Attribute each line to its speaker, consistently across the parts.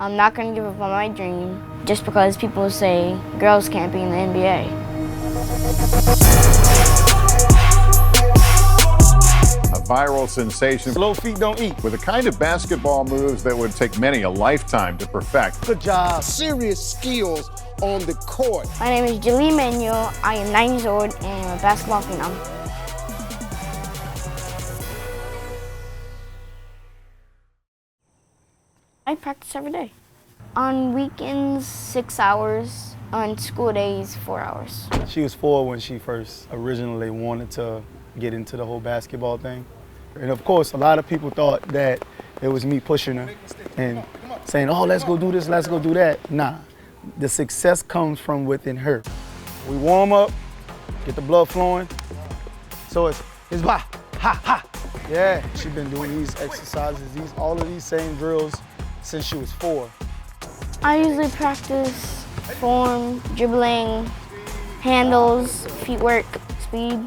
Speaker 1: I'm not going to give up on my dream just because people say girls can't be in the NBA.
Speaker 2: A viral sensation.
Speaker 3: Slow feet don't eat.
Speaker 2: With the kind of basketball moves that would take many a lifetime to perfect.
Speaker 3: Good job. Serious skills on the court.
Speaker 1: My name is Jaliyah Manuel. I am 9 years old and I'm a basketball phenom. I practice every day. On weekends, 6 hours. On school days, 4 hours.
Speaker 4: She was 4 when she first originally wanted to get into the whole basketball thing. And of course, a lot of people thought that it was me pushing her and saying, oh, let's go do this, let's go do that. Nah, the success comes from within her. We warm up, get the blood flowing. So it's bah, ha, ha. Yeah, she's been doing these exercises, all of these same drills since she was 4.
Speaker 1: I usually practice form, dribbling, handles, feet work, speed.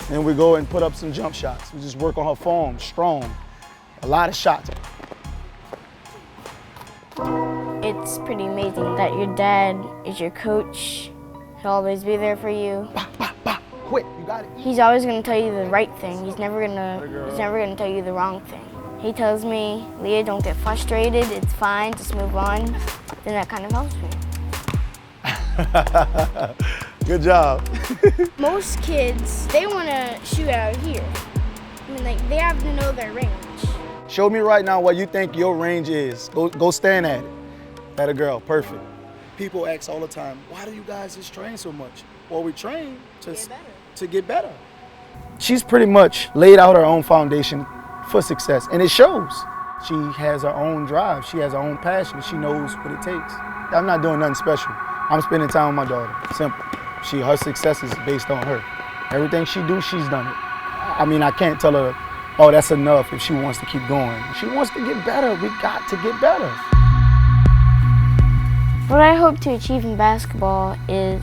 Speaker 4: And we go and put up some jump shots. We just work on her form, strong, a lot of shots.
Speaker 1: It's pretty amazing that your dad is your coach. He'll always be there for you.
Speaker 4: Bah, bah, bah. Quick, you got it.
Speaker 1: He's always gonna tell you the right thing. He's never gonna tell you the wrong thing. He tells me, Leah, don't get frustrated. It's fine, just move on. Then that kind of helps me.
Speaker 4: Good job.
Speaker 5: Most kids, they want to shoot out here. I mean, like, they have to know their range.
Speaker 4: Show me right now what you think your range is. Go stand at it. That a girl, perfect. People ask all the time, why do you guys just train so much? Well, we train to get better. She's pretty much laid out her own foundation for success, and it shows. She has her own drive. She has her own passion. She knows what it takes. I'm not doing nothing special. I'm spending time with my daughter, simple. Her success is based on her. Everything she do, she's done it. I mean, I can't tell her, oh, that's enough if she wants to keep going. She wants to get better. We got to get better.
Speaker 1: What I hope to achieve in basketball is,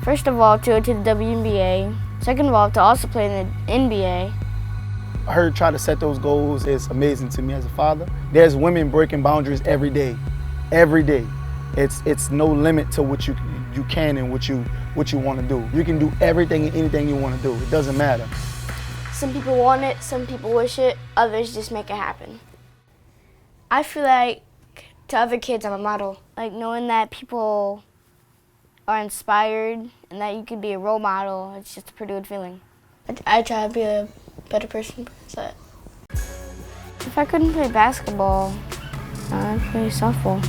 Speaker 1: first of all, to go to the WNBA. Second of all, to also play in the NBA.
Speaker 4: Her try to set those goals is amazing to me as a father. There's women breaking boundaries every day. Every day. It's no limit to what you can and what you want to do. You can do everything and anything you want to do. It doesn't matter.
Speaker 1: Some people want it, some people wish it, others just make it happen. I feel like to other kids I'm a model. Like knowing that people are inspired and that you can be a role model, it's just a pretty good feeling. I try to be a better person because that. If I couldn't play basketball, I'd play softball.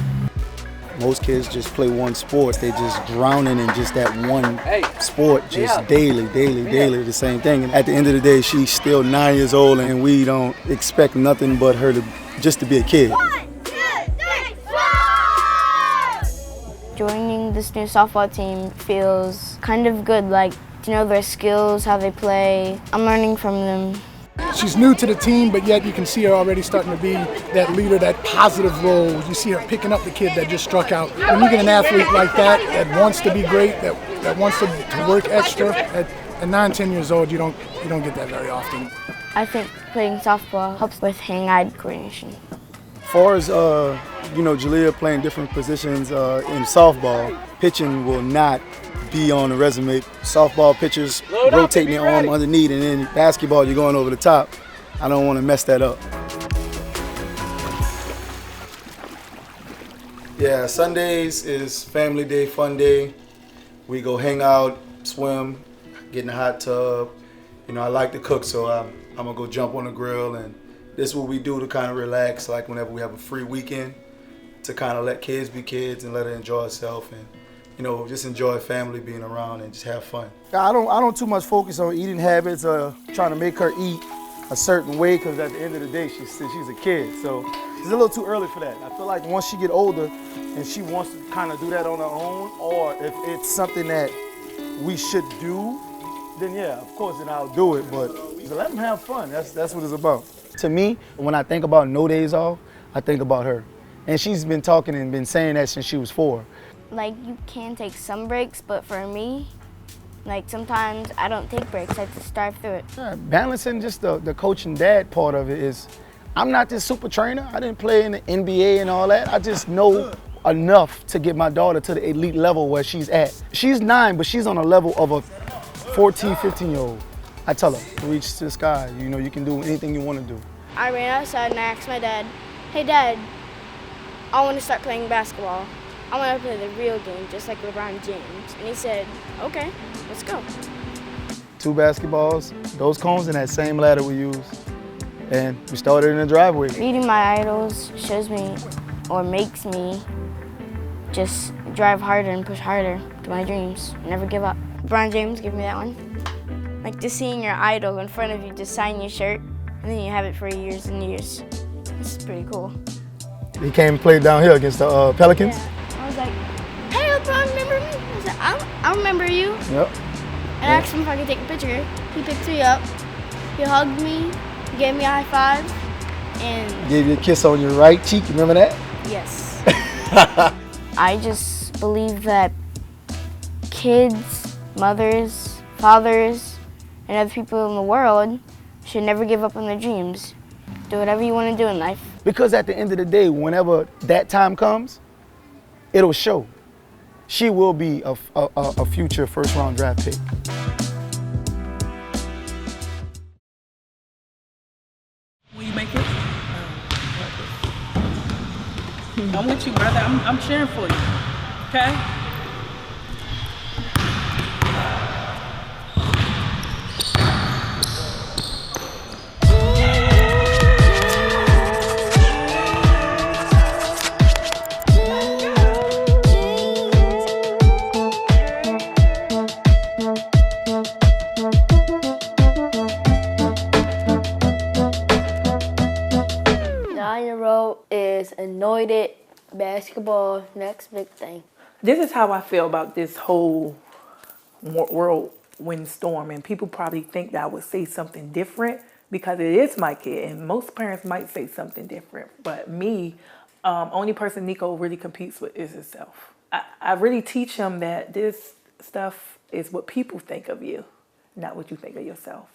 Speaker 4: Most kids just play one sport. They just drowning in just that one sport, just daily, the same thing. And at the end of the day, she's still 9 years old and we don't expect nothing but her to just to be a kid.
Speaker 5: 1, 2, 3, swim!
Speaker 1: Joining this new softball team feels kind of good, like to know their skills, how they play. I'm learning from them.
Speaker 6: She's new to the team, but yet you can see her already starting to be that leader, that positive role. You see her picking up the kid that just struck out. When you get an athlete like that wants to be great, that wants to work extra, at 9, 10 years old, you don't get that very often.
Speaker 1: I think playing softball helps with hand-eye coordination.
Speaker 4: As far as Jaliyah playing different positions in softball, pitching will not be on the resume. Softball pitchers rotating their arm underneath, and then basketball you're going over the top. I don't want to mess that up. Yeah, Sundays is family day, fun day. We go hang out, swim, get in the hot tub. I like to cook, so I'm gonna go jump on the grill, and this is what we do to kind of relax, like whenever we have a free weekend, to kind of let kids be kids and let her enjoy herself and just enjoy family being around and just have fun. I don't too much focus on eating habits or trying to make her eat a certain way, because at the end of the day, she's a kid. So it's a little too early for that. I feel like once she get older and she wants to kind of do that on her own, or if it's something that we should do, then yeah, of course, then I'll do it. But let them have fun. That's what it's about. To me, when I think about no days off, I think about her. And she's been talking and been saying that since she was 4.
Speaker 1: Like, you can take some breaks, but for me, like sometimes I don't take breaks. I just dive through it.
Speaker 4: Yeah, balancing just the coach and dad part of it is I'm not this super trainer. I didn't play in the NBA and all that. I just know enough to get my daughter to the elite level where she's at. She's 9, but she's on a level of a 14, 15-year-old. I tell her, reach to the sky. You know, you can do anything you want to do.
Speaker 5: I ran outside and I asked my dad, hey Dad, I want to start playing basketball. I want to play the real game, just like LeBron James. And he said, okay, let's go.
Speaker 4: 2 basketballs, those cones, and that same ladder we use. And we started in the driveway.
Speaker 1: Meeting my idols shows me or makes me just drive harder and push harder to my dreams. Never give up. LeBron James gave me that one. Like just seeing your idol in front of you just sign your shirt and then you have it for years and years. This is pretty cool.
Speaker 4: He came and played down here against the Pelicans.
Speaker 1: Yeah. I was like, hey LeBron, remember me? I said, I remember you.
Speaker 4: Yep.
Speaker 1: And I asked him if I could take a picture. He picked me up. He hugged me. He gave me a high five. And
Speaker 4: Gave you a kiss on your right cheek, remember that?
Speaker 1: yes. I just believe that kids, mothers, fathers, and other people in the world should never give up on their dreams. Do whatever you want to do in life.
Speaker 4: Because at the end of the day, whenever that time comes, it'll show. She will be a future first-round draft pick.
Speaker 7: Will you make it? I'm with you, brother. I'm cheering for you. Okay?
Speaker 1: Anointed basketball, next big thing.
Speaker 7: This is how I feel about this whole whirlwind storm, and people probably think that I would say something different because it is my kid, and most parents might say something different. But me, only person Neiko really competes with is himself. I really teach him that this stuff is what people think of you, not what you think of yourself.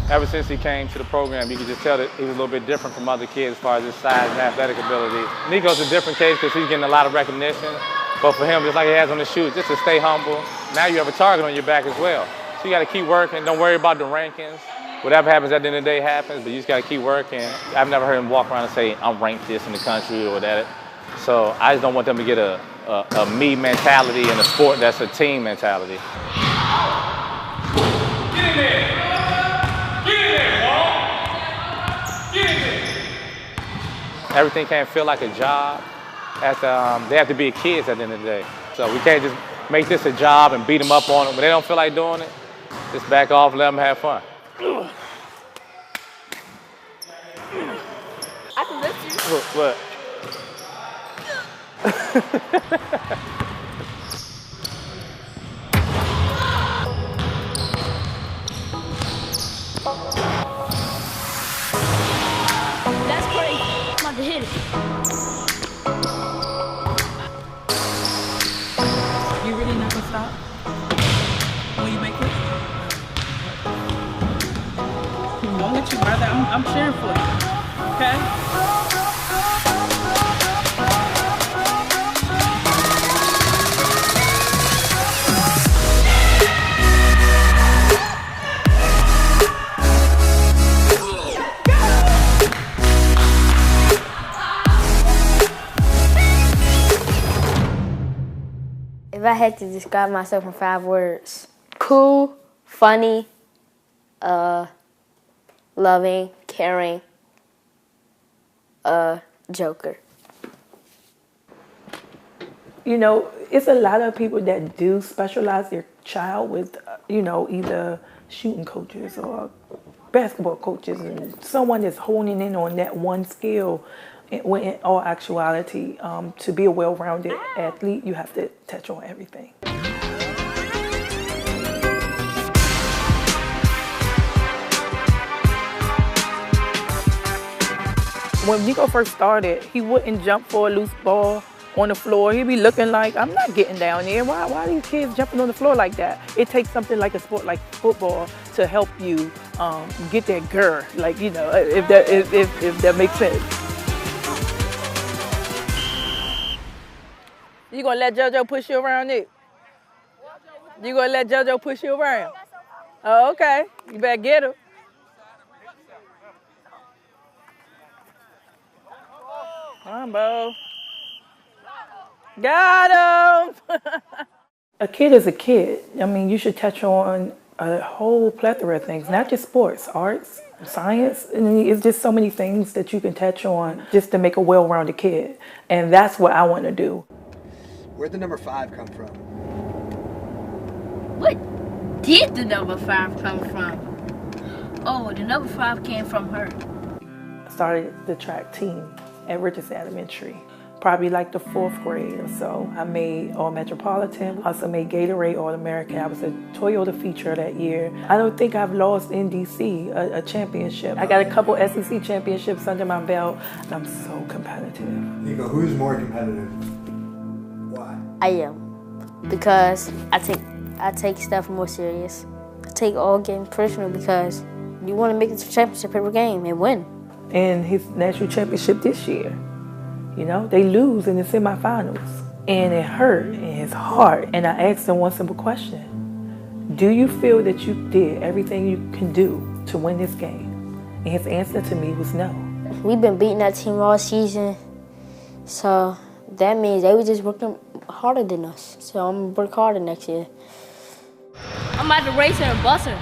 Speaker 8: Ever since he came to the program, you could just tell that he was a little bit different from other kids as far as his size and athletic ability. Neiko's a different case because he's getting a lot of recognition. But for him, just like he has on his shoes, just to stay humble. Now you have a target on your back as well. So you got to keep working. Don't worry about the rankings. Whatever happens at the end of the day happens, but you just got to keep working. I've never heard him walk around and say, I'm ranked this in the country or that. So I just don't want them to get a me mentality in a sport that's a team mentality.
Speaker 9: Get in there!
Speaker 8: Everything can't feel like a job. They have to be kids at the end of the day. So we can't just make this a job and beat them up on it. When they don't feel like doing it, just back off and let them have fun.
Speaker 9: I can lift you.
Speaker 8: What?
Speaker 5: That's crazy. I'm about to hit it.
Speaker 7: You really not gonna stop? Will you make it? I'm with you, brother. I'm cheering for you. Okay?
Speaker 1: If I had to describe myself in 5 words, cool, funny, loving, caring, joker.
Speaker 7: You know, it's a lot of people that do specialize their child with, you know, either shooting coaches or basketball coaches, and someone that's honing in on that one skill. When in all actuality, to be a well-rounded athlete, you have to touch on everything. When Neiko first started, he wouldn't jump for a loose ball on the floor. He'd be looking like, I'm not getting down there. Why are these kids jumping on the floor like that? It takes something like a sport like football to help you get that grr, like, you know, if that makes sense. You gonna let JoJo push you around, Nick? You gonna let JoJo push you around? Oh, okay. You better get her. Come on, Bo. Got him! A kid is a kid. I mean, you should touch on a whole plethora of things, not just sports, arts, science. I mean, it's just so many things that you can touch on just to make a well-rounded kid. And that's what I want to do.
Speaker 10: Where'd the number 5 come from?
Speaker 11: What did the number 5 come from? Oh, the number 5 came from her.
Speaker 7: I started the track team at Richardson Elementary, probably like the 4th grade or so. I made All-Metropolitan, also made Gatorade All-American. I was a Toyota feature that year. I don't think I've lost in DC a championship. I got a couple SEC championships under my belt. I'm so competitive.
Speaker 10: Neiko, who's more competitive? Why?
Speaker 1: I am, because I take stuff more serious. I take all games personal because you want to make it to championship every game and win.
Speaker 7: And his national championship this year, you know, they lose in the semifinals. And it hurt in his heart. And I asked him one simple question. Do you feel that you did everything you can do to win this game? And his answer to me was no.
Speaker 1: We've been beating that team all season, so that means they were just working harder than us. So I'm going to work harder next year.
Speaker 11: I'm about to race her and bust her.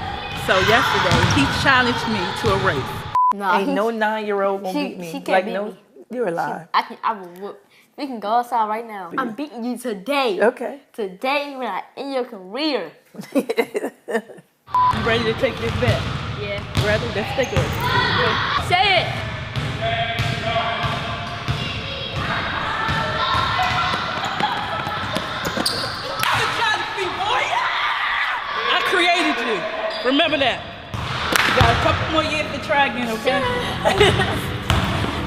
Speaker 7: So yesterday, he challenged me to a race.
Speaker 1: Nah,
Speaker 7: Ain't no 9-year-old gonna beat me.
Speaker 1: She can't beat me.
Speaker 7: You're alive.
Speaker 1: I will whoop. We can go outside right now. I'm beating you today.
Speaker 7: Okay.
Speaker 1: Today when I end your career.
Speaker 7: You ready to take this bet?
Speaker 11: Yeah.
Speaker 7: Ready? Let's take it.
Speaker 11: Say it.
Speaker 7: I created you. Remember that. You got a couple more years to try again, okay?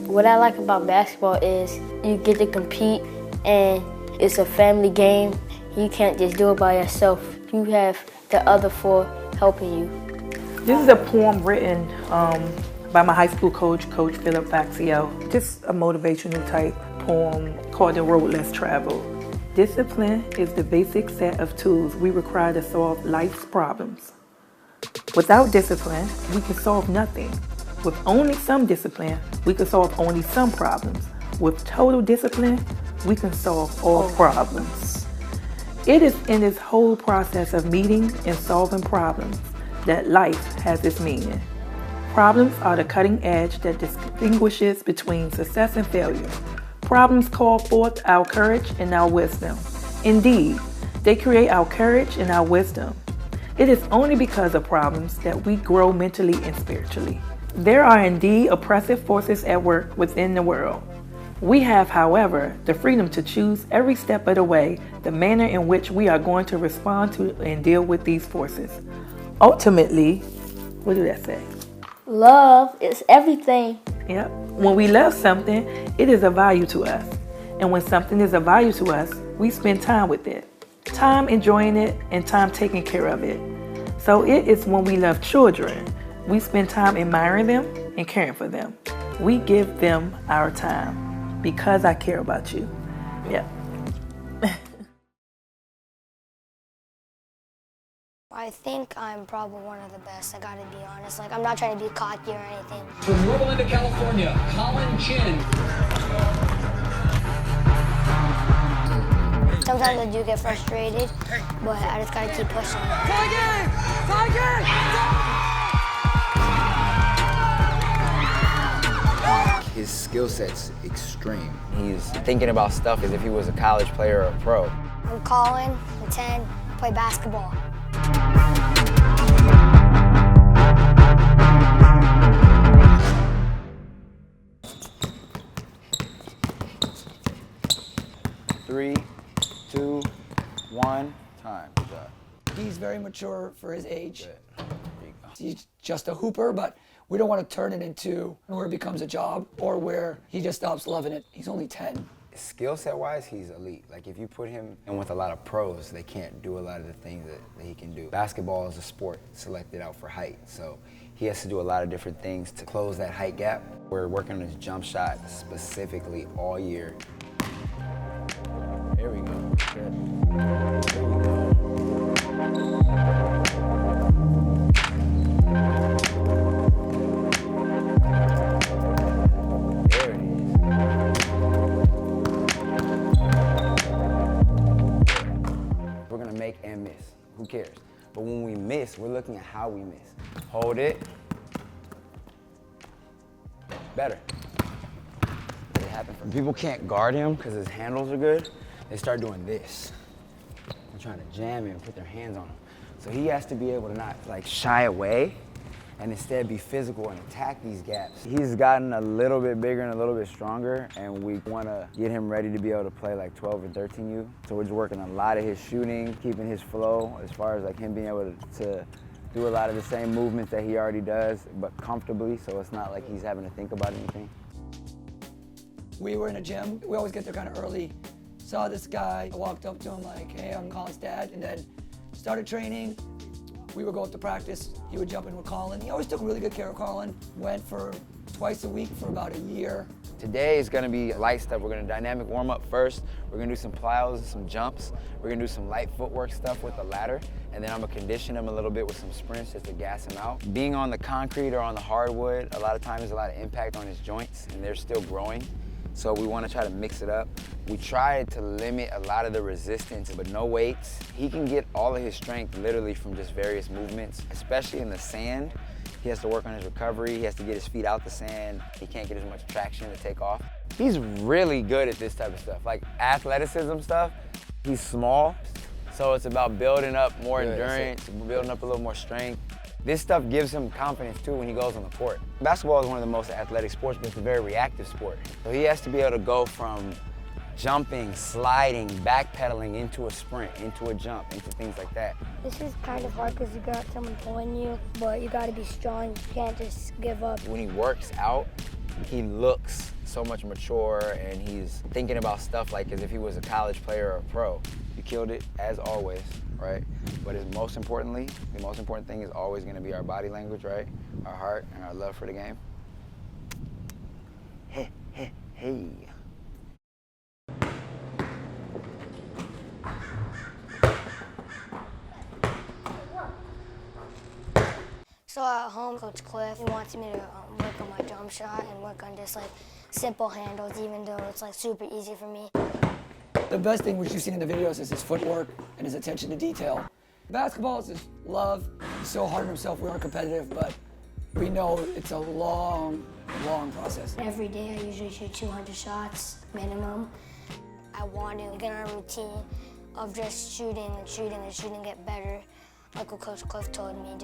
Speaker 1: What I like about basketball is you get to compete and it's a family game. You can't just do it by yourself. You have the other 4 helping you. This is a poem written by my high school coach, Coach Philip Faxio. Just a motivational type poem called The Road Less Traveled. Discipline is the basic set of tools we require to solve life's problems. Without discipline, we can solve nothing. With only some discipline, we can solve only some problems. With total discipline, we can solve all problems. It is in this whole process of meeting and solving problems that life has its meaning. Problems are the cutting edge that distinguishes between success and failure. Problems call forth our courage and our wisdom. Indeed, they create our courage and our wisdom. It is only because of problems that we grow mentally and spiritually. There are indeed oppressive forces at work within the world. We have, however, the freedom to choose every step of the way the manner in which we are going to respond to and deal with these forces. Ultimately, what did that say? Love is everything.
Speaker 7: Yep. When we love something, it is of value to us. And when something is of value to us, we spend time with it. Time enjoying it and time taking care of it. So it is when we love children, we spend time admiring them and caring for them. We give them our time because I care about you. Yeah.
Speaker 5: I think I'm probably one of the best, I gotta be honest. Like, I'm not trying to be cocky or anything.
Speaker 12: From Rolanda, California, Collin Tjin.
Speaker 5: Sometimes I do get frustrated, but I just gotta keep pushing.
Speaker 13: His skill set's extreme. He's thinking about stuff as if he was a college player or a pro.
Speaker 5: I'm Collin, I'm 10, I play basketball.
Speaker 13: Three, 2, 1, time.
Speaker 12: He's very mature for his age. He's just a hooper, but we don't want to turn it into where it becomes a job or where he just stops loving it. He's only 10.
Speaker 13: skill set wise, he's elite. Like if you put him in with a lot of pros, they can't do a lot of the things that he can do. Basketball is a sport selected out for height, so he has to do a lot of different things to close that height gap. We're working on his jump shot specifically all year. There we go. Good. There we go. There it is. We're gonna make and miss. Who cares? But when we miss, we're looking at how we miss. Hold it. Better. It happened from people can't guard him because his handles are good. They start doing this. They're trying to jam him, put their hands on him. So he has to be able to not like shy away and instead be physical and attack these gaps. He's gotten a little bit bigger and a little bit stronger, and we want to get him ready to be able to play like 12 or 13U. So we're just working a lot of his shooting, keeping his flow as far as like him being able to do a lot of the same movements that he already does, but comfortably, so it's not like he's having to think about anything.
Speaker 12: We were in a gym. We always get there kind of early. Saw this guy. I walked up to him like, hey, I'm Collin's dad, and then started training. We would go up to practice. He would jump in with Collin. He always took really good care of Collin. Went for twice a week for about a year.
Speaker 13: Today is gonna be light stuff. We're gonna dynamic warm up first. We're gonna do some plyos and some jumps. We're gonna do some light footwork stuff with the ladder. And then I'm gonna condition him a little bit with some sprints just to gas him out. Being on the concrete or on the hardwood, a lot of times there's a lot of impact on his joints and they're still growing. So we wanna try to mix it up. We tried to limit a lot of the resistance, but no weights. He can get all of his strength literally from just various movements, especially in the sand. He has to work on his recovery. He has to get his feet out the sand. He can't get as much traction to take off. He's really good at this type of stuff. Like athleticism stuff, he's small. So it's about building up more endurance, building up a little more strength. This stuff gives him confidence too when he goes on the court. Basketball is one of the most athletic sports, but it's a very reactive sport. So he has to be able to go from jumping, sliding, backpedaling into a sprint, into a jump, into things like that.
Speaker 5: This is kind of hard because you got someone pulling you, but you got to be strong. You can't just give up.
Speaker 13: When he works out, he looks so much mature and he's thinking about stuff like as if he was a college player or a pro. You killed it, as always, right? But most importantly, the most important thing is always gonna be our body language, right? Our heart and our love for the game. Hey, hey, hey.
Speaker 5: So at home, Coach Cliff, he wants me to work on my jump shot and work on just like simple handles, even though it's like super easy for me.
Speaker 12: The best thing which you've seen in the videos is his footwork and his attention to detail. Basketball is his love. He's so hard on himself. We aren't competitive, but we know it's a long, long process.
Speaker 5: Every day I usually shoot 200 shots minimum. I want to get on a routine of just shooting and shooting and shooting, get better. Like what Coach Cliff told me,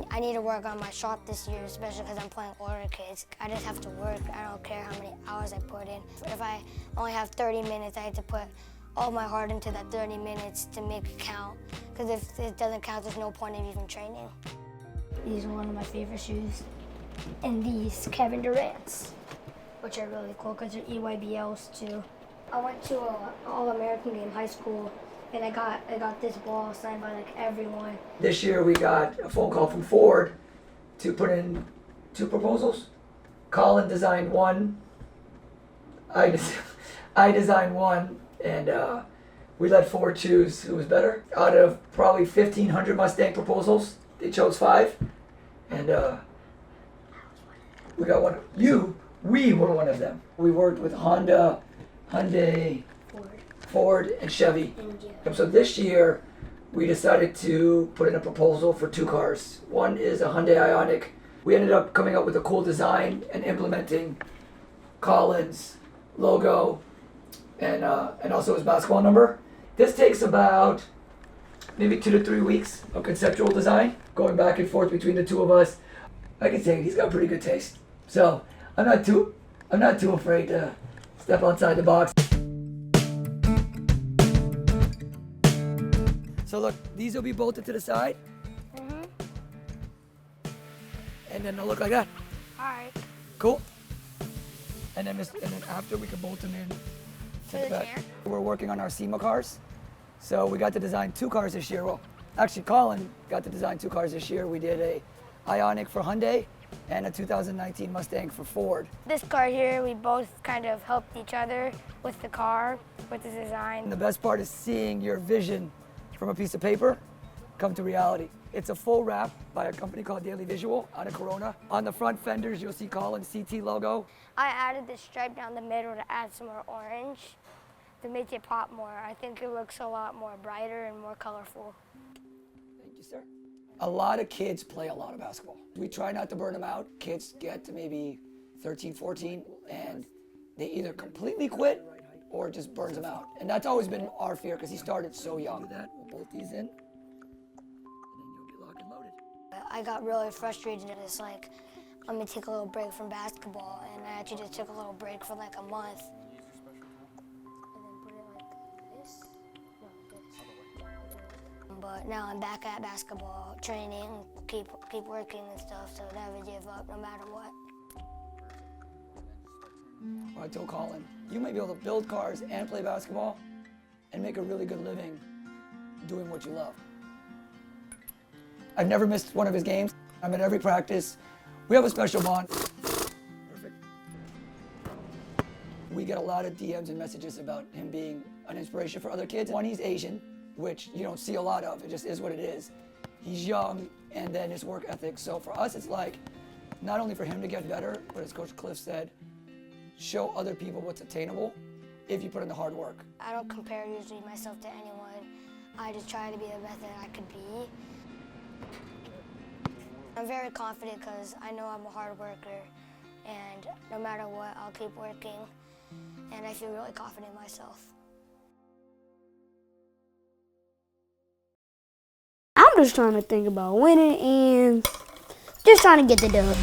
Speaker 5: I need to work on my shot this year, especially because I'm playing older kids. I just have to work. I don't care how many hours I put in. If I only have 30 minutes, I have to put all my heart into that 30 minutes to make it count. Because if it doesn't count, there's no point in even training. These are one of my favorite shoes. And these Kevin Durant's, which are really cool because they're EYBLs too. I went to an All-American game, high school, and I got this ball signed by like everyone.
Speaker 12: This year we got a phone call from Ford to put in 2 proposals. Collin designed one. I designed one, and we let Ford choose who was better. Out of probably 1,500 Mustang proposals, they chose 5, and we got one. We were one of them. We worked with Honda, Hyundai, Ford, and Chevy. And so this year, we decided to put in a proposal for 2 cars. One is a Hyundai Ioniq. We ended up coming up with a cool design and implementing Collin's logo and also his basketball number. This takes about maybe 2 to 3 weeks of conceptual design, going back and forth between the 2 of us. I can say he's got pretty good taste. So I'm not too afraid to step outside the box. So look, these will be bolted to the side.
Speaker 5: Mm-hmm.
Speaker 12: And then they'll look like that.
Speaker 5: All right.
Speaker 12: Cool. And then after we can bolt them in We're working on our SEMA cars. So we got to design 2 cars this year. Well, actually Collin got to design 2 cars this year. We did a Ioniq for Hyundai and a 2019 Mustang for Ford.
Speaker 5: This car here, we both kind of helped each other with the car, with the design.
Speaker 12: And the best part is seeing your vision from a piece of paper come to reality. It's a full wrap by a company called Daily Visual out of Corona. On the front fenders, you'll see Collin's CT logo.
Speaker 5: I added this stripe down the middle to add some more orange to make it pop more. I think it looks a lot more brighter and more colorful.
Speaker 12: Thank you, sir. A lot of kids play a lot of basketball. We try not to burn them out. Kids get to maybe 13, 14, and they either completely quit or it just burns them out. And that's always been our fear because he started so young. Do that, we'll bolt these in, and then you'll be locked and loaded.
Speaker 5: I got really frustrated and it's like, I'm gonna take a little break from basketball, and I actually just took a little break for like a month. But now I'm back at basketball, training, keep working and stuff, so never give up no matter what.
Speaker 12: I told Collin, you might be able to build cars and play basketball and make a really good living doing what you love. I've never missed one of his games. I'm at every practice. We have a special bond. Perfect. We get a lot of DMs and messages about him being an inspiration for other kids. One, he's Asian, which you don't see a lot of. It just is what it is. He's young, and then his work ethic. So for us, it's like, not only for him to get better, but as Coach Cliff said, show other people what's attainable if you put in the hard work.
Speaker 5: I don't compare usually myself to anyone. I just try to be the best that I could be. I'm very confident because I know I'm a hard worker, and no matter what, I'll keep working, and I feel really confident in myself.
Speaker 1: I'm just trying to think about winning and just trying to get the dub.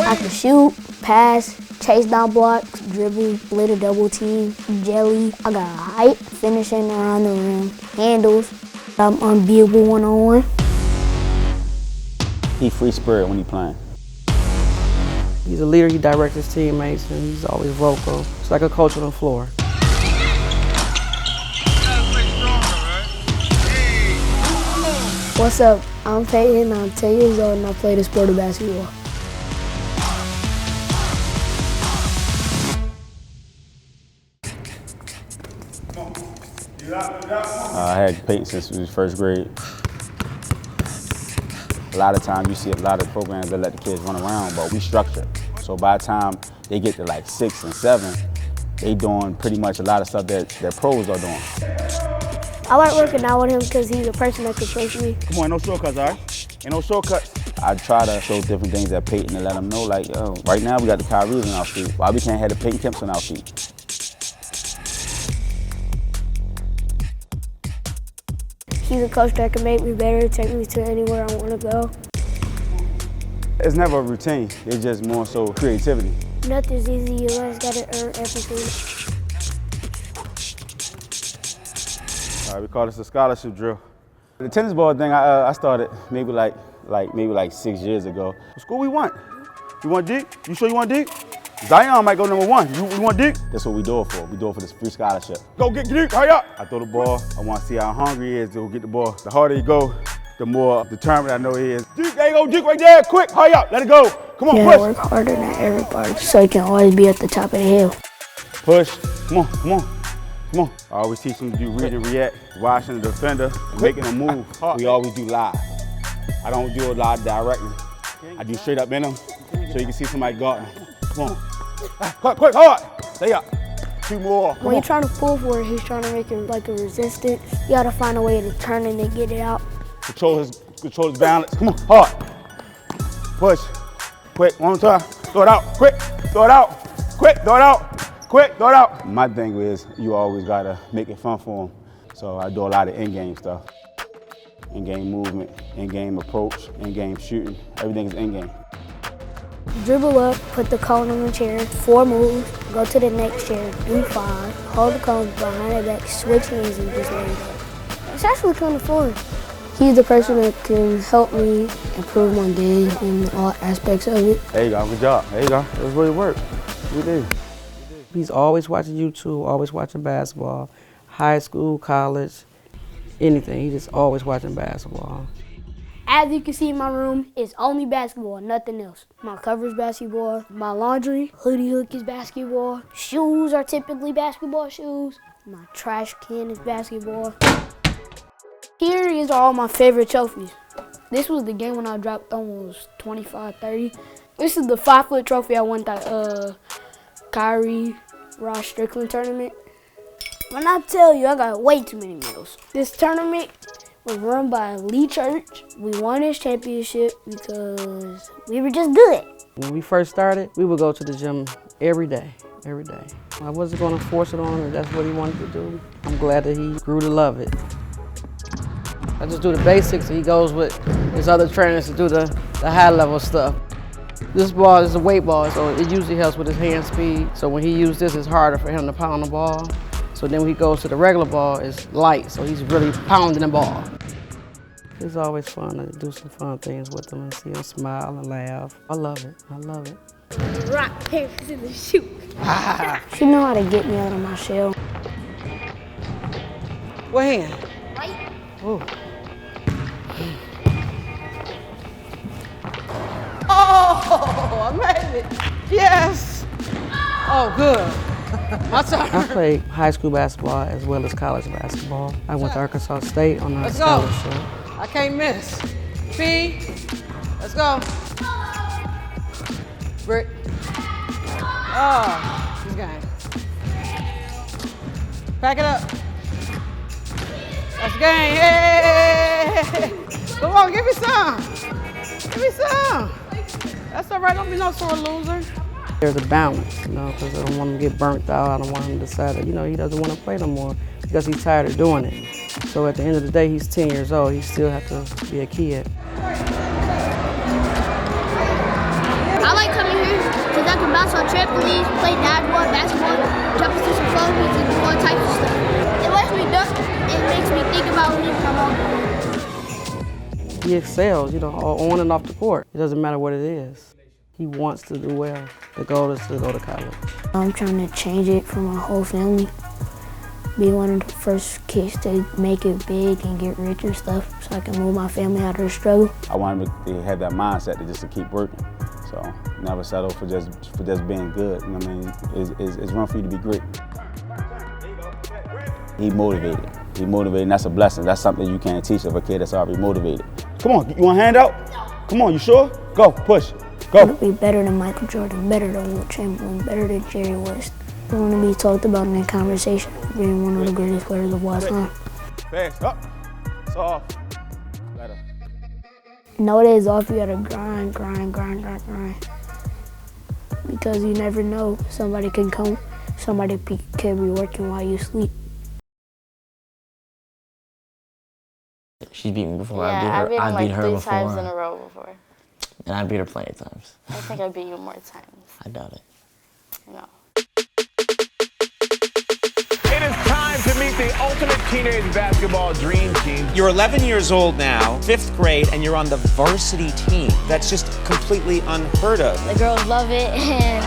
Speaker 1: I can shoot, pass, chase down blocks, dribble, split a double team, jelly. I got height, finishing around the rim, handles. I'm unbeatable one-on-one.
Speaker 14: He free spirit when he playing.
Speaker 15: He's a leader, he directs his teammates, and he's always vocal. It's like a coach on the floor.
Speaker 1: What's up? I'm Peyton, I'm 10 years old, and I play the sport of basketball.
Speaker 14: I had Peyton since he was first grade. A lot of times you see a lot of programs that let the kids run around, but we structure. So by the time they get to like 6 and 7, they doing pretty much a lot of stuff that their pros are doing.
Speaker 1: I like working out with him because he's a person that can push me.
Speaker 14: Come on, no shortcuts, all right? Ain't no shortcuts. I try to show different things at Peyton and let them know, like, yo, right now we got the Kyries in our feet. Why we can't have the Peyton Kemps in our feet?
Speaker 1: He's a coach that can make me better, take me to anywhere I want to go.
Speaker 14: It's never a routine. It's just more so creativity.
Speaker 1: Nothing's easy. You always got to earn everything.
Speaker 14: All right, we call this a scholarship drill. The tennis ball thing I started maybe like 6 years ago. What school we want? You want Dick? You sure you want Dick? Zion might go #1. You want Dick? That's what we do it for. We do it for this free scholarship. Go get Dick, hurry up! I throw the ball. I want to see how hungry he is to go get the ball. The harder he go, the more determined I know he is. Dick, there you go, Dick right there. Quick, hurry up, let it go. Come on,
Speaker 1: push.
Speaker 14: Push.
Speaker 1: Work harder than everybody so you can always be at the top of the hill.
Speaker 14: Push. Come on, come on. Come on. I always teach them to do read and react, watching the defender, and making them move. We always do live. I don't do a live directly. I do straight up in them so you can see somebody guarding them. Come on. Quick, hard. Stay up. 2 more.
Speaker 1: When you're trying to pull for it, he's trying to make it like a resistance. You gotta find a way to turn it and get it out.
Speaker 14: Control his balance. Come on, hard. Push. Quick, one more time. Throw it out. Quick. Throw it out. Quick. Throw it out. Quick. Throw it out. My thing is you always gotta make it fun for them. So I do a lot of in-game stuff. In-game movement, in-game approach, in-game shooting. Everything is in-game.
Speaker 1: Dribble up, put the cone on the chair, 4 moves, go to the next chair, do 5, hold the cone behind the back, switch hands and just lay it up. It's actually kind of fun.
Speaker 5: He's the person that can help me improve my game in all aspects of it.
Speaker 14: There you go, good job. There you go, that's really work. We did.
Speaker 15: He's always watching YouTube, always watching basketball, high school, college, anything. He's just always watching basketball.
Speaker 1: As you can see in my room, it's only basketball, nothing else. My cover's basketball, my laundry, hoodie hook is basketball, shoes are typically basketball shoes, my trash can is basketball. Here is all my favorite trophies. This was the game when I dropped almost 25, 30. This is the 5-foot trophy I won that Kyrie Ross Strickland tournament. When I tell you, I got way too many medals. This tournament was run by Lee Church. We won his championship because we were just good.
Speaker 15: When we first started, we would go to the gym every day. I wasn't going to force it on him if that's what he wanted to do. I'm glad that he grew to love it. I just do the basics and he goes with his other trainers to do the high level stuff. This ball is a weight ball, so it usually helps with his hand speed. So when he uses this, it's harder for him to pound the ball. So then when he goes to the regular ball, it's light, so he's really pounding the ball. It's always fun to do some fun things with him and see him smile and laugh. I love it.
Speaker 1: Rock, paper, scissors, shoot. She know how to get me out of my shell.
Speaker 15: What hand?
Speaker 1: Right.
Speaker 15: Ooh. Oh, I made it. Yes. Oh, good. My turn. I played high school basketball as well as college basketball. I went to Arkansas State on a scholarship.
Speaker 16: I can't miss. B, let's go. Brick. Oh, this game. Pack it up. That's the game. Yay! Come on, give me some. Give me some. That's all right, don't be no sore loser.
Speaker 15: There's a balance, because I don't want him to get burnt out. I don't want him to decide that, he doesn't want to play no more because he's tired of doing it. So at the end of the day, he's 10 years old. He still has to be a kid.
Speaker 1: I like coming here because I can bounce on trampolines, play dodgeball, basketball, jump into some floaties, and do all types of stuff. It lets me duck. It makes me think about when I'm older.
Speaker 15: He excels, on and off the court. It doesn't matter what it is. He wants to do well. The goal is to go to college.
Speaker 5: I'm trying to change it for my whole family. Be one of the first kids to make it big and get rich and stuff so I can move my family out of the struggle.
Speaker 14: I want him to have that mindset to keep working. So never settle for just being good. It's room for you to be great. He motivated, and that's a blessing. That's something you can't teach of a kid that's already motivated. Come on, you want a hand out? Come on, you sure? Go, push. Go.
Speaker 5: I want to be better than Michael Jordan, better than Wilt Chamberlain, better than Jerry West. I want to be talked about in that conversation, being one of the greatest players of all time.
Speaker 14: Fast, up, soft, better.
Speaker 5: No days off, you gotta grind. Because you never know, somebody can come, somebody can be working while you sleep.
Speaker 17: She's beat me before.
Speaker 18: Yeah, I beat her like 3
Speaker 17: before.
Speaker 18: times in a row before.
Speaker 17: And I beat her plenty of times.
Speaker 18: I think I beat you more times.
Speaker 17: I doubt it.
Speaker 18: No.
Speaker 19: It is time to meet the ultimate teenage basketball dream team.
Speaker 20: You're 11 years old now, 5th grade, and you're on the varsity team. That's just completely unheard of.
Speaker 18: The girls love it, and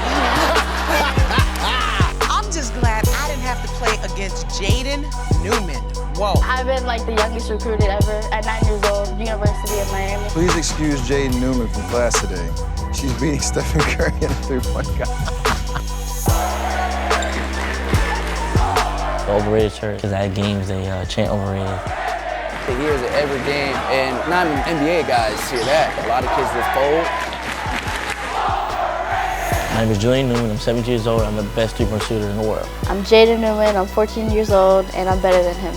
Speaker 21: I'm just glad I didn't have to play against Jaden, Newman. Whoa.
Speaker 18: I've been like the youngest recruited ever at 9 years old, University of Miami.
Speaker 22: Please excuse Jaden Newman from class today. She's beating Stephen Curry in a 3-point contest.
Speaker 17: Overrated church, because at games they chant overrated.
Speaker 13: He hears it every game, and not even NBA guys hear that. A lot of kids just fold.
Speaker 17: My name is Julian Newman, I'm 17 years old, I'm the best 3-point shooter in the world.
Speaker 18: I'm Jaden Newman, I'm 14 years old, and I'm better than him.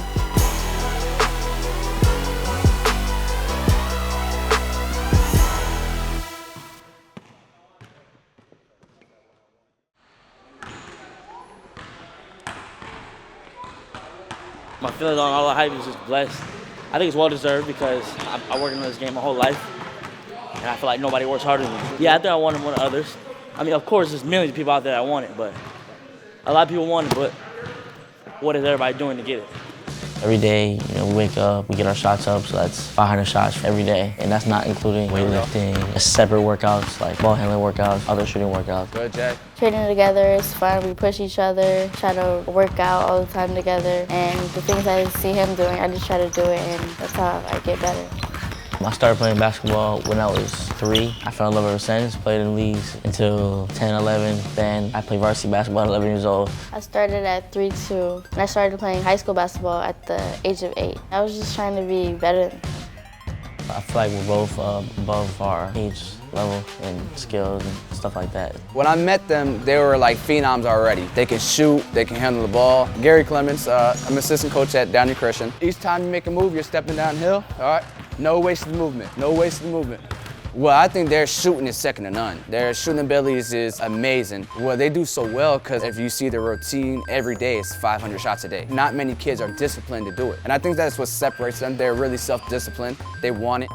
Speaker 23: My feelings on all the hype is just blessed. I think it's well-deserved because I worked on this game my whole life, and I feel like nobody works harder than me. Yeah, I think I wanted more than others. I mean, of course, there's millions of people out there that want it, but a lot of people want it, but what is everybody doing to get it?
Speaker 17: Every day, you know, we wake up, we get our shots up, so that's 500 shots every day. And that's not including weightlifting, separate workouts, like ball handling workouts, other shooting workouts.
Speaker 13: Good, Jack.
Speaker 18: Training together is fun. We push each other, try to work out all the time together. And the things I see him doing, I just try to do it, and that's how I get better.
Speaker 17: I started playing basketball when I was 3. I fell in love ever since, played in leagues until 10, 11. Then I played varsity basketball at 11 years old.
Speaker 18: I started at 3 too, and I started playing high school basketball at the age of 8. I was just trying to be better.
Speaker 17: I feel like we're both above our age level and skills and stuff like that.
Speaker 13: When I met them, they were like phenoms already. They can shoot, they can handle the ball. Gary Clements, I'm assistant coach at Downey Christian. Each time you make a move, you're stepping downhill, all right? No wasted movement, no wasted movement. Well, I think their shooting is second to none. Their shooting abilities is amazing. Well, they do so well because if you see their routine every day, it's 500 shots a day. Not many kids are disciplined to do it. And I think that's what separates them. They're really self-disciplined. They want it.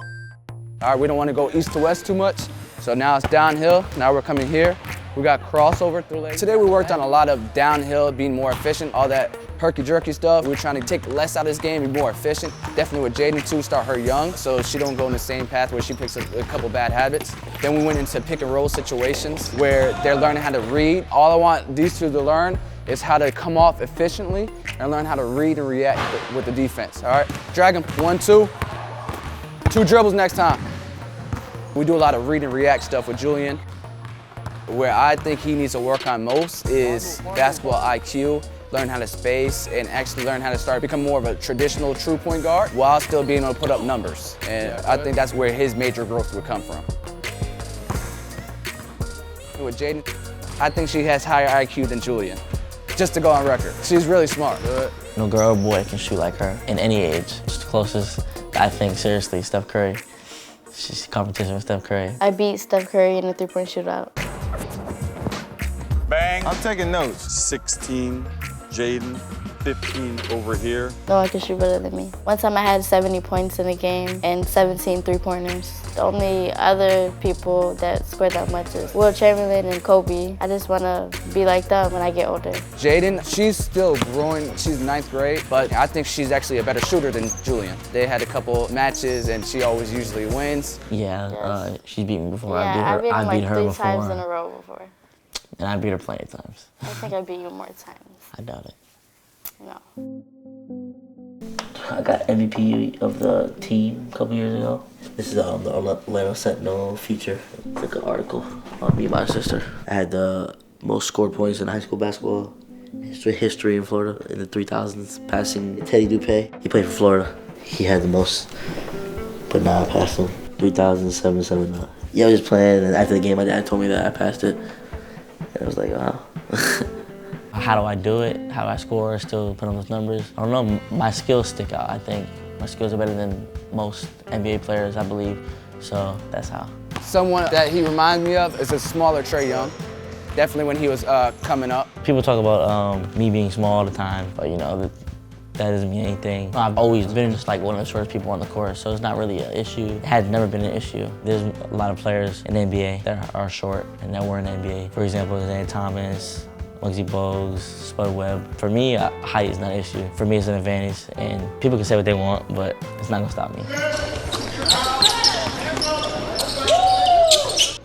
Speaker 13: All right, we don't want to go east to west too much. So now it's downhill. Now we're coming here. We got crossover through legs. Today we worked on a lot of downhill, being more efficient, all that herky-jerky stuff. We're trying to take less out of this game, be more efficient. Definitely with Jaden too, start her young so she don't go in the same path where she picks a couple bad habits. Then we went into pick and roll situations where they're learning how to read. All I want these two to learn is how to come off efficiently and learn how to read and react with the defense, all right? Drag them, 1, 2. 2 dribbles next time. We do a lot of read and react stuff with Julian. Where I think he needs to work on most is basketball IQ, learn how to space, and actually learn how to become more of a traditional true point guard while still being able to put up numbers. And I think that's where his major growth would come from. With Jaden, I think she has higher IQ than Julian, just to go on record. She's really smart.
Speaker 17: No girl or boy can shoot like her in any age. Just the closest, I think, seriously, Steph Curry. She's competition with Steph Curry.
Speaker 18: I beat Steph Curry in a 3-point shootout.
Speaker 2: Bang. I'm taking notes. 16, Jaden, 15 over here.
Speaker 18: No one can shoot better than me. One time I had 70 points in a game and 17 3-pointers. The only other people that scored that much is Will Chamberlain and Kobe. I just want to be like them when I get older.
Speaker 13: Jaden, she's still growing. She's 9th grade, but I think she's actually a better shooter than Julian. They had a couple matches and she always usually wins.
Speaker 17: Yeah, she's beat me before.
Speaker 18: Yeah, I beat her like 3
Speaker 17: before.
Speaker 18: times in a row before.
Speaker 17: And I beat her plenty of times.
Speaker 18: I think I beat you more times.
Speaker 17: I doubt it.
Speaker 18: No.
Speaker 17: I got MVP of the team a couple years ago. This is the Orlando Sentinel feature. It's like an article on me and my sister. I had the most scored points in high school basketball history in Florida in the 3000s, passing Teddy Dupay. He played for Florida. He had the most, but now I passed him. 3,779. Yeah, I was just playing, and after the game, my dad told me that I passed it. And I was like, wow. How do I do it? How do I score, still put on those numbers? I don't know, my skills stick out, I think. My skills are better than most NBA players, I believe, so that's how.
Speaker 13: Someone that he reminds me of is a smaller Trae Young. Definitely when he was coming up.
Speaker 17: People talk about me being small all the time, but you know, that doesn't mean anything. I've always been just like one of the shortest people on the court, so it's not really an issue. It had never been an issue. There's a lot of players in the NBA that are short and that were in the NBA. For example, Isaiah Thomas, Muggsy Bogues, Spud Webb. For me, height is not an issue. For me, it's an advantage, and people can say what they want, but it's not gonna stop me.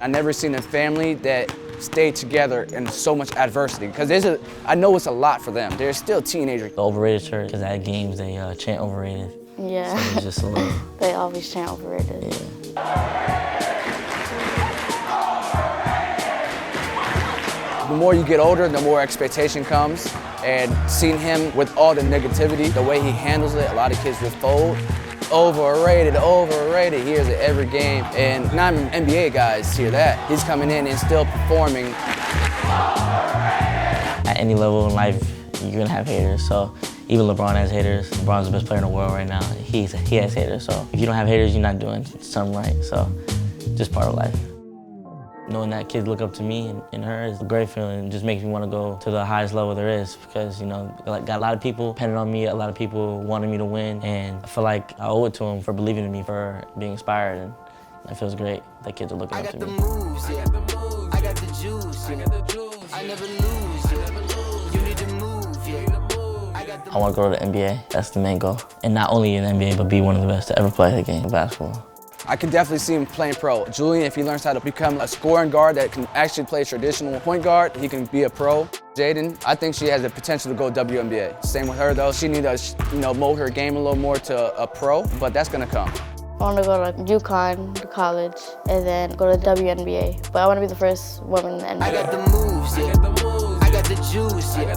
Speaker 13: I've never seen a family that stayed together in so much adversity, because I know it's a lot for them. They're still teenagers.
Speaker 17: The overrated shirt, because at games they chant overrated.
Speaker 18: Yeah.
Speaker 17: So it's just a little...
Speaker 18: They always chant overrated.
Speaker 17: Yeah.
Speaker 13: The more you get older, the more expectation comes. And seeing him with all the negativity, the way he handles it, a lot of kids would fold. Overrated, overrated. He hears it every game. And not even NBA guys hear that. He's coming in and still performing.
Speaker 17: At any level in life, you're gonna have haters. So even LeBron has haters. LeBron's the best player in the world right now. He has haters. So if you don't have haters, you're not doing something right. So just part of life. Knowing that kids look up to me and her is a great feeling. It just makes me want to go to the highest level there is because, you know, got a lot of people depending on me, a lot of people wanted me to win, and I feel like I owe it to them for believing in me, for being inspired, and it feels great that kids are looking up to me.
Speaker 3: Moves, yeah. I got the juice, yeah. I never lose, yeah. You need to move, yeah.
Speaker 17: I want to go to the NBA. That's the main goal. And not only in the NBA, but be one of the best to ever play the game of basketball.
Speaker 13: I can definitely see him playing pro. Julian, if he learns how to become a scoring guard that can actually play traditional point guard, he can be a pro. Jaden, I think she has the potential to go WNBA. Same with her though. She needs to, mold her game a little more to a pro, but that's gonna come.
Speaker 18: I want to go to UConn, to college, and then go to WNBA. But I want to be the first woman in the NBA.
Speaker 3: I got the moves, yeah. I got the juice, yeah.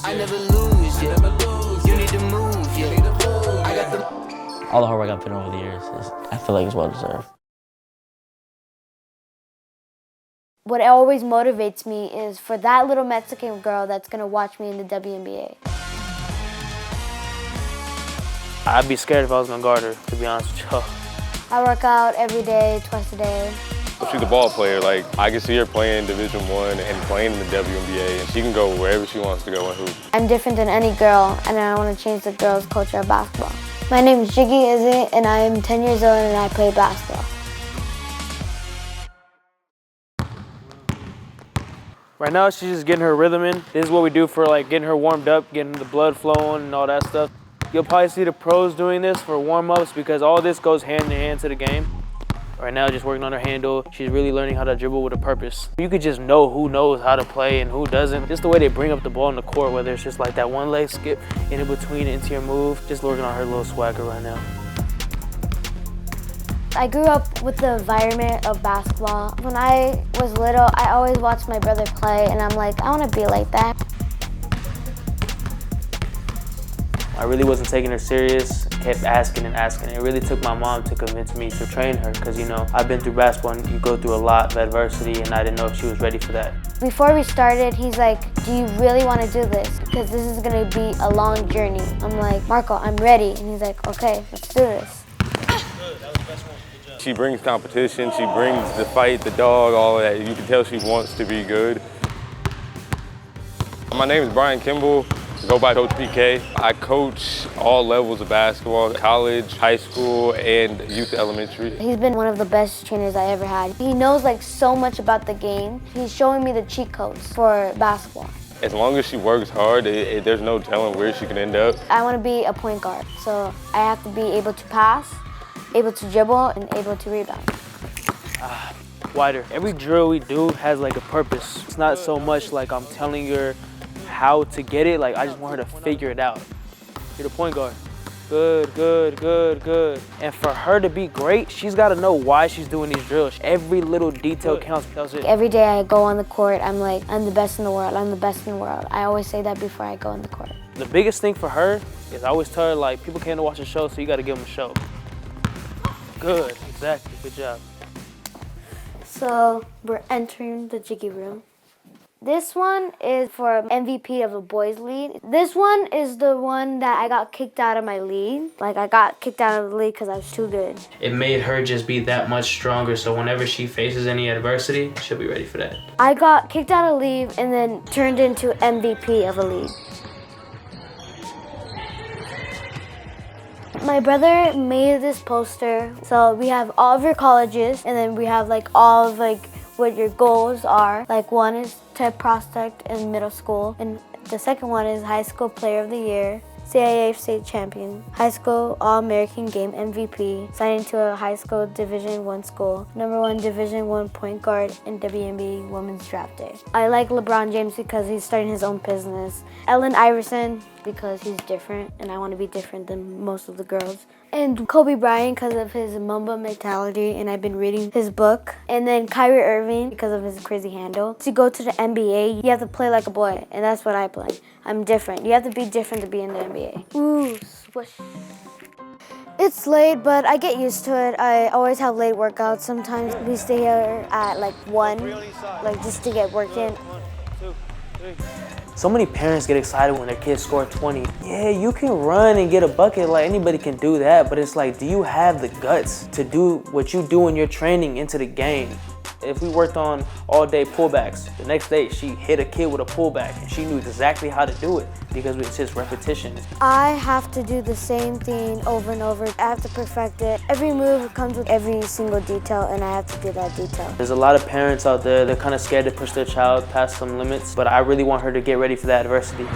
Speaker 3: I never lose, yeah. You need to move, yeah. I got the...
Speaker 17: All the hard work I've put in over the years, I feel like it's well deserved.
Speaker 1: What always motivates me is for that little Mexican girl that's going to watch me in the WNBA.
Speaker 4: I'd be scared if I was going to guard her, to be honest with you.
Speaker 1: I work out every day, twice a day.
Speaker 6: She's a ball player. Like, I can see her playing Division I and playing in the WNBA, and she can go wherever she wants to go and hoop.
Speaker 1: I'm different than any girl, and I want to change the girls' culture of basketball. My name is Jiggy, and I'm 10 years old, and I play basketball.
Speaker 4: Right now, she's just getting her rhythm in. This is what we do for like getting her warmed up, getting the blood flowing and all that stuff. You'll probably see the pros doing this for warm-ups because all this goes hand in hand to the game. Right now, just working on her handle. She's really learning how to dribble with a purpose. You could just know who knows how to play and who doesn't. Just the way they bring up the ball in the court, whether it's just like that one leg skip in between into your move. Just working on her little swagger right now.
Speaker 1: I grew up with the environment of basketball. When I was little, I always watched my brother play, and I'm like, I want to be like that.
Speaker 4: I really wasn't taking her serious, kept asking and asking. It really took my mom to convince me to train her because, I've been through basketball and you go through a lot of adversity and I didn't know if she was ready for that.
Speaker 1: Before we started, he's like, do you really want to do this? Because this is going to be a long journey. I'm like, Marco, I'm ready. And he's like, okay, let's do this.
Speaker 6: She brings competition, she brings the fight, the dog, all of that. You can tell she wants to be good. My name is Brian Kimball. I go by Coach PK. I coach all levels of basketball, college, high school, and youth elementary.
Speaker 1: He's been one of the best trainers I ever had. He knows so much about the game. He's showing me the cheat codes for basketball.
Speaker 6: As long as she works hard, there's no telling where she can end up.
Speaker 1: I want to be a point guard, so I have to be able to pass, able to dribble, and able to rebound.
Speaker 4: Wider. Every drill we do has a purpose. It's not so much like I'm telling her how to get it, I just want her to figure it out. You're the point guard. Good, good, good, good. And for her to be great, she's got to know why she's doing these drills. Every little detail counts.
Speaker 1: Every day I go on the court, I'm like, I'm the best in the world, I'm the best in the world. I always say that before I go on the court.
Speaker 4: The biggest thing for her is I always tell her, people came to watch a show, so you got to give them a show. Good, exactly, good job.
Speaker 1: So we're entering the Jiggy room. This one is for MVP of the boys league. This one is the one that I got kicked out of my league. I got kicked out of the league because I was too good.
Speaker 4: It made her just be that much stronger, so whenever she faces any adversity, she'll be ready for that.
Speaker 1: I got kicked out of the league and then turned into MVP of a league. My brother made this poster. So we have all of your colleges, and then we have all of what your goals are. One is to prospect in middle school, and the second one is high school player of the year, CIAA state champion, high school All-American game MVP, signing to a high school Division I school, #1 Division I point guard, and WNBA Women's Draft Day. I like LeBron James because he's starting his own business. Allen Iverson because he's different, and I want to be different than most of the girls. And Kobe Bryant because of his Mamba mentality, and I've been reading his book. And then Kyrie Irving because of his crazy handle. To go to the NBA, you have to play like a boy, and that's what I play. I'm different. You have to be different to be in the NBA. Ooh, swish. It's late, but I get used to it. I always have late workouts. Sometimes we stay here at 1, just to get work in.
Speaker 4: 1, 2, 3. So many parents get excited when their kids score 20. Yeah, you can run and get a bucket, anybody can do that, but it's do you have the guts to do what you do in your training into the game? If we worked on all-day pullbacks, the next day she hit a kid with a pullback and she knew exactly how to do it because it's just repetition.
Speaker 1: I have to do the same thing over and over. I have to perfect it. Every move comes with every single detail, and I have to do that detail.
Speaker 4: There's a lot of parents out there, they're kind of scared to push their child past some limits, but I really want her to get ready for that adversity.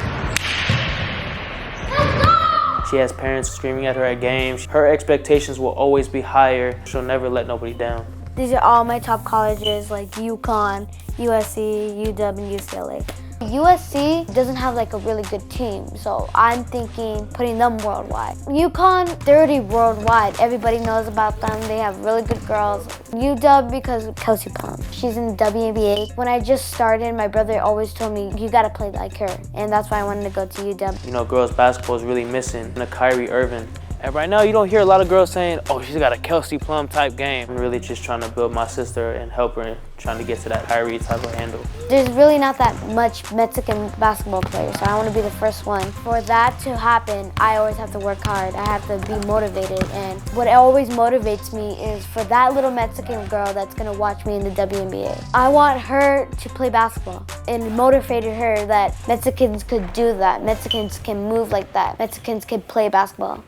Speaker 4: She has parents screaming at her at games. Her expectations will always be higher. She'll never let nobody down.
Speaker 5: These are all my top colleges like UConn, USC, UW, and UCLA. USC doesn't have like a really good team, so I'm thinking putting them worldwide. UConn, they're already worldwide. Everybody knows about them. They have really good girls. UW because of Kelsey Plum. She's in the WNBA. When I just started, my brother always told me, you gotta play like her. And that's why I wanted to go to UW.
Speaker 4: You know, girls basketball is really missing a Kyrie Irving. And right now, you don't hear a lot of girls saying, oh, she's got a Kelsey Plum type game. I'm really just trying to build my sister and help her and trying to get to that Kyrie type of handle.
Speaker 5: There's really not that much Mexican basketball players, so I want to be the first one. For that to happen, I always have to work hard. I have to be motivated. And what always motivates me is for that little Mexican girl that's going to watch me in the WNBA. I want her to play basketball and motivated her that Mexicans could do that. Mexicans can move like that. Mexicans can play basketball.